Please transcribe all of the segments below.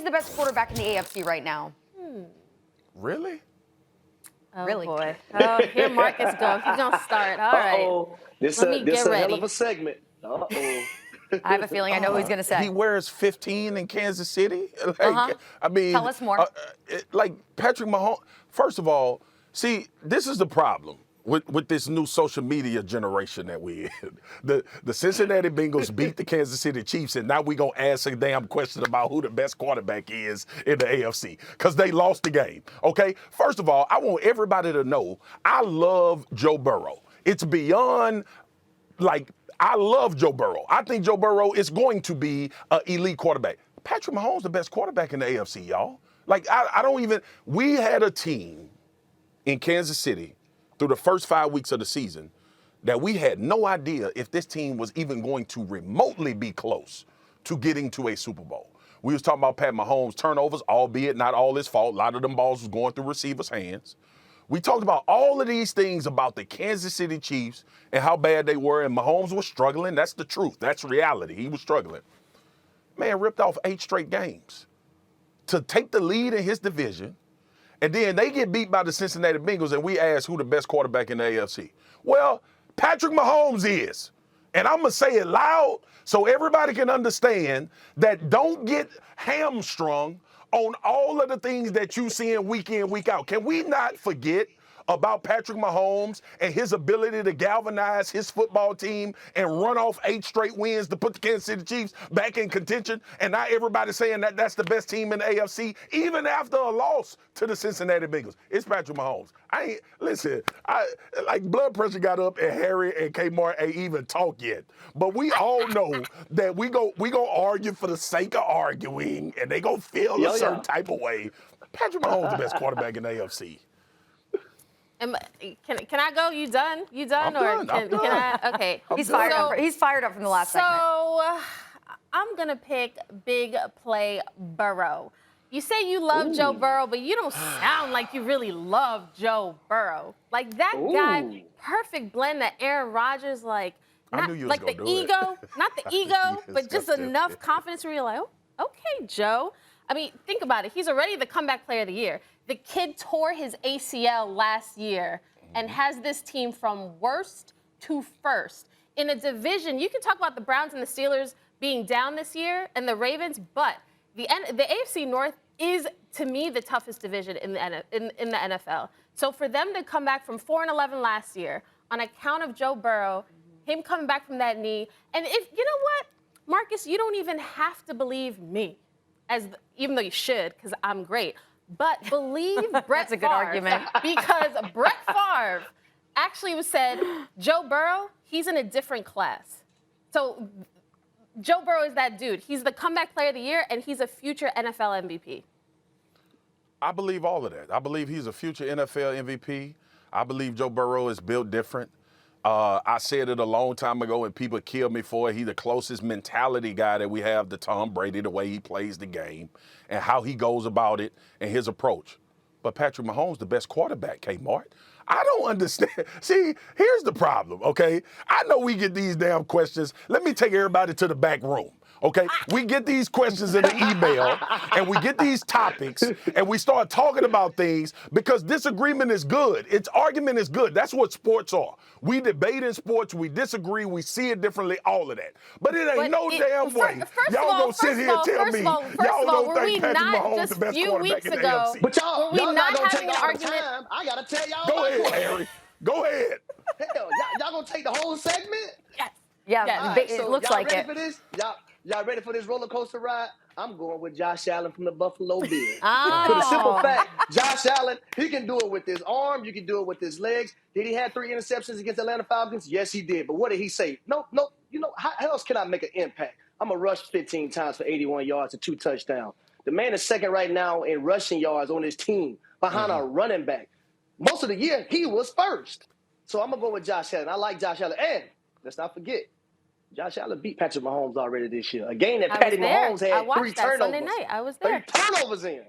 is the best quarterback in the AFC right now. Really? Oh, Really? boy. Oh, here Marcus go. He's going to start. All right. Uh-oh. This Let me a get hell ready. of a segment. Uh-oh. I have a feeling I know who he's going to say. He wears 15 in Kansas City. Like, Uh-huh. I mean, Tell us more. Like Patrick Mahomes. First of all, see, this is the problem with this new social media generation that we in. The Cincinnati Bengals beat the Kansas City Chiefs, and now we gonna ask a damn question about who the best quarterback is in the AFC because they lost the game. Okay. First of all, I want everybody to know I love Joe Burrow. It's beyond like. I love Joe Burrow. I think Joe Burrow is going to be an elite quarterback. Patrick Mahomes the best quarterback in the AFC, y'all. Like, I don't even – we had a team in Kansas City through the first 5 weeks of the season that we had no idea if this team was even going to remotely be close to getting to a Super Bowl. We was talking about Pat Mahomes' turnovers, albeit not all his fault. A lot of them balls was going through receivers' hands. We talked about all of these things about the Kansas City Chiefs and how bad they were, and Mahomes was struggling. That's the truth. That's reality. He was struggling. Man, ripped off 8 straight games to take the lead in his division, and then they get beat by the Cincinnati Bengals, and we ask who the best quarterback in the AFC. Well, Patrick Mahomes is. And I'm going to say it loud so everybody can understand that don't get hamstrung on all of the things that you see in, week out. Can we not forget about Patrick Mahomes and his ability to galvanize his football team and run off 8 straight wins to put the Kansas City Chiefs back in contention? And now everybody's saying that that's the best team in the AFC, even after a loss to the Cincinnati Bengals. It's Patrick Mahomes. Like blood pressure got up and Harry and Kmart ain't even talk yet. But we all know that we go argue for the sake of arguing, and they go feel a certain type of way. Patrick Mahomes the best quarterback in the AFC. Can I go? You done? You done? I'm done. Can I? Okay. He's fired up from the last segment. So I'm going to pick big play Burrow. You say you love Joe Burrow, but you don't sound like you really love Joe Burrow. Like that guy, perfect blend that Aaron Rodgers, like, not like the ego, not the ego, but just enough confidence where you're like, oh, okay, Joe. I mean, think about it. He's already the comeback player of the year. The kid tore his ACL last year and has this team from worst to first. In a division, you can talk about the Browns and the Steelers being down this year and the Ravens, but the AFC North is, to me, the toughest division in the NFL. So for them to come back from 4-11 last year on account of Joe Burrow, him coming back from that knee, and if you know what, Marcus, you don't even have to believe me, even though you should, because I'm great. But believe Brett That's a good argument. Because Brett Favre actually said, Joe Burrow, he's in a different class. So Joe Burrow is that dude. He's the comeback player of the year, and he's a future NFL MVP. I believe all of that. I believe he's a future NFL MVP. I believe Joe Burrow is built different. I said it a long time ago, and people killed me for it. He's the closest mentality guy that we have to Tom Brady, the way he plays the game and how he goes about it and his approach. But Patrick Mahomes, the best quarterback, Kmart. I don't understand. See, here's the problem, okay? I know we get these damn questions. Let me take everybody to the back room. Okay, we get these questions in the email, and we get these topics, and we start talking about things because disagreement is good. Argument is good. That's what sports are. We debate in sports. We disagree. We see it differently. All of that. But it ain't damn way y'all gonna sit here and tell me y'all don't think Patrick Mahomes the best quarterback in the AFC. But y'all not gonna take all the argument? time. I gotta tell y'all. Go ahead, Harry. Go ahead. Hell, y'all gonna take the whole segment? Yes. Yeah, Yes. it looks like it. For this? Y'all ready for this roller coaster ride? I'm going with Josh Allen from the Buffalo Bills. Oh. For the simple fact, Josh Allen, he can do it with his arm. You can do it with his legs. Did he have 3 interceptions against the Atlanta Falcons? Yes, he did. But what did he say? No. You know, how else can I make an impact? I'm going to rush 15 times for 81 yards and 2 touchdowns. The man is second right now in rushing yards on his team behind a running back. Most of the year, he was first. So I'm going to go with Josh Allen. I like Josh Allen. And let's not forget, Josh Allen beat Patrick Mahomes already this year. A game that Patty Mahomes had 3 turnovers. Sunday night. I was there. 3 turnovers in.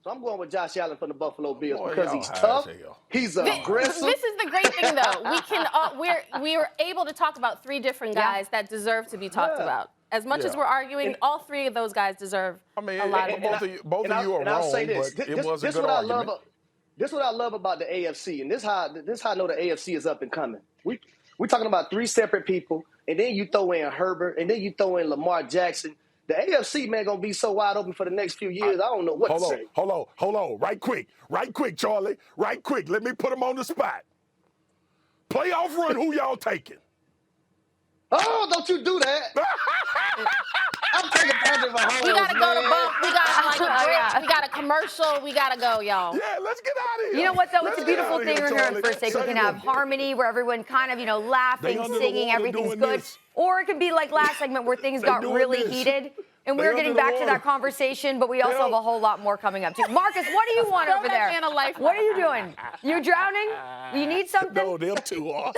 So I'm going with Josh Allen from the Buffalo Bills because he's tough. He's aggressive. This is the great thing, though. We were able to talk about 3 different guys that deserve to be talked about. As much as we're arguing, all three of those guys deserve a lot of both of you are I'll wrong, say this. but it was a good argument. This is what I love about the AFC, and this how I know the AFC is up and coming. We're talking about three separate people, and then you throw in Herbert, and then you throw in Lamar Jackson. The AFC, man, going to be so wide open for the next few years, I don't know what to say. Hold on. Right quick, Charlie. Right quick. Let me put them on the spot. Playoff run, who y'all taking? Oh, don't you do that. I'm taking Patrick Mahomes. We got to go to bump. We got like a break. We got a commercial. We got to go, y'all. Yeah, let's get out of here. You know what, though? It's a beautiful thing we're here on First Take. We can have harmony where everyone kind of, laughing, singing, everything's good. Or it could be like last segment where things got really heated. And we're getting back to that conversation, but we also have a whole lot more coming up, too. Marcus, what do you want over there? What are you doing? You're drowning? You need something? No, them two are.